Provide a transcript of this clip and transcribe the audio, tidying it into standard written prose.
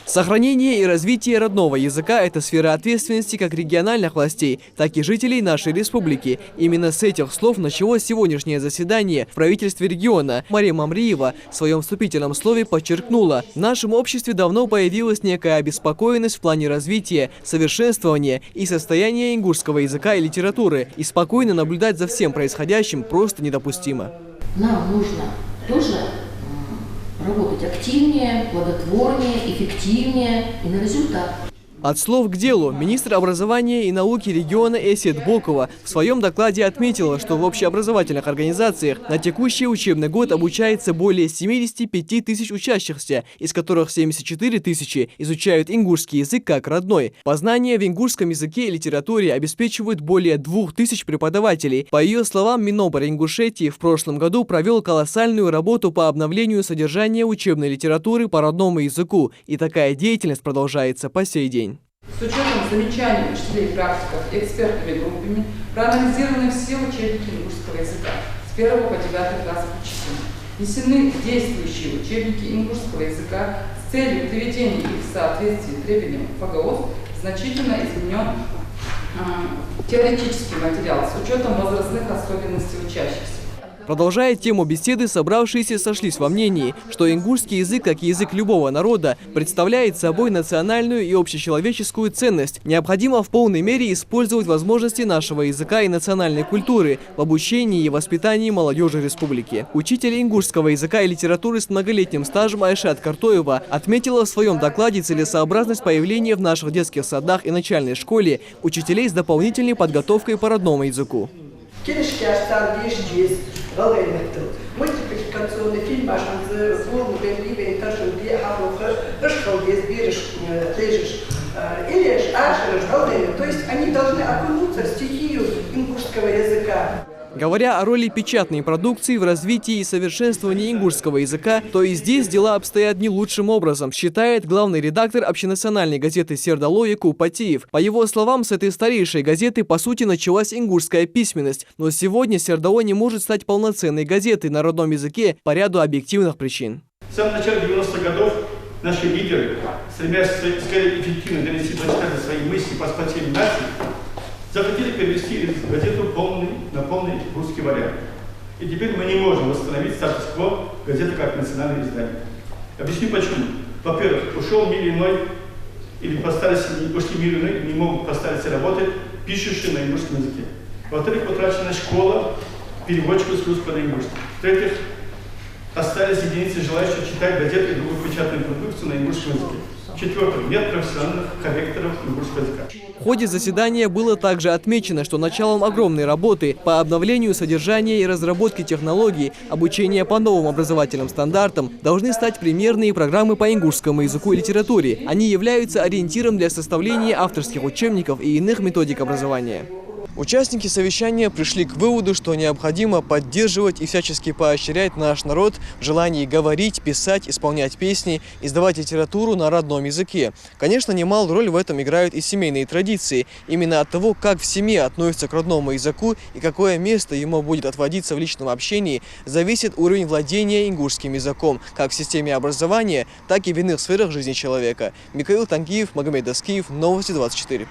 Сохранение и развитие родного языка – это сфера ответственности как региональных властей, так и жителей нашей республики. Именно с этих слов началось сегодняшнее заседание в правительстве региона. Мария Мамриева в своем вступительном слове подчеркнула, в нашем обществе давно появилась некая обеспокоенность в плане развития, совершенствования и состояния ингушского языка и литературы. И спокойно наблюдать за всем происходящим просто недопустимо. Нам нужно тоже работать активнее, плодотворнее, эффективнее и на результат. От слов к делу. Министр образования и науки региона Эсет Бокова в своем докладе отметила, что в общеобразовательных организациях на текущий учебный год обучается более 75 тысяч учащихся, из которых 74 тысячи изучают ингушский язык как родной. Познания в ингушском языке и литературе обеспечивают более 2000 преподавателей. По ее словам, Минобр Ингушетии в прошлом году провел колоссальную работу по обновлению содержания учебной литературы по родному языку, и такая деятельность продолжается по сей день. С учетом замечаний учителей и практиков и экспертными группами проанализированы все учебники ингушского языка с 1 по 9 класс включительно. Внесены действующие учебники ингушского языка с целью приведения их в соответствии с требованиям ФГОС, значительно изменен теоретический материал с учетом возрастных особенностей учащихся. Продолжая тему беседы, собравшиеся сошлись во мнении, что ингушский язык, как и язык любого народа, представляет собой национальную и общечеловеческую ценность. Необходимо в полной мере использовать возможности нашего языка и национальной культуры в обучении и воспитании молодежи республики. Учитель ингушского языка и литературы с многолетним стажем Айшат Картоева отметила в своем докладе целесообразность появления в наших детских садах и начальной школе учителей с дополнительной подготовкой по родному языку. Мультипликационный фильм то есть они должны окунуться в стихию ингушского языка. Говоря о роли печатной продукции в развитии и совершенствовании ингушского языка, то и здесь дела обстоят не лучшим образом, считает главный редактор общенациональной газеты «Сердало» Якуб Патиев. По его словам, с этой старейшей газеты по сути началась ингушская письменность, но сегодня «Сердало» не может стать полноценной газетой на родном языке по ряду объективных причин. В самом начале 90-х годов наши лидеры, стремясь скорее эффективно донести до читателя свои мысли по спасению нации, захотели перевести газету на полный русский вариант. И теперь мы не можем восстановить статус-кво газеты как национальное издание. Объясню почему. Во-первых, ушел мир иной, или ушли мир иной, не могут поставить работать, пишущие на ингушском языке. Во-вторых, потрачена школа переводчиков с русского на ингушский. В-третьих, остались единицы желающих читать газеты и другую печатную продукцию на ингушском языке. В-четвертых, нет профессиональных корректоров ингушского языка. В ходе заседания было также отмечено, что началом огромной работы по обновлению содержания и разработке технологий обучения по новым образовательным стандартам должны стать примерные программы по ингушскому языку и литературе. Они являются ориентиром для составления авторских учебников и иных методик образования. Участники совещания пришли к выводу, что необходимо поддерживать и всячески поощрять наш народ в желании говорить, писать, исполнять песни, издавать литературу на родном языке. Конечно, немалую роль в этом играют и семейные традиции. Именно от того, как в семье относятся к родному языку и какое место ему будет отводиться в личном общении, зависит уровень владения ингушским языком, как в системе образования, так и в иных сферах жизни человека. Михаил Тангиев, Магомед Даскиев, Новости 24.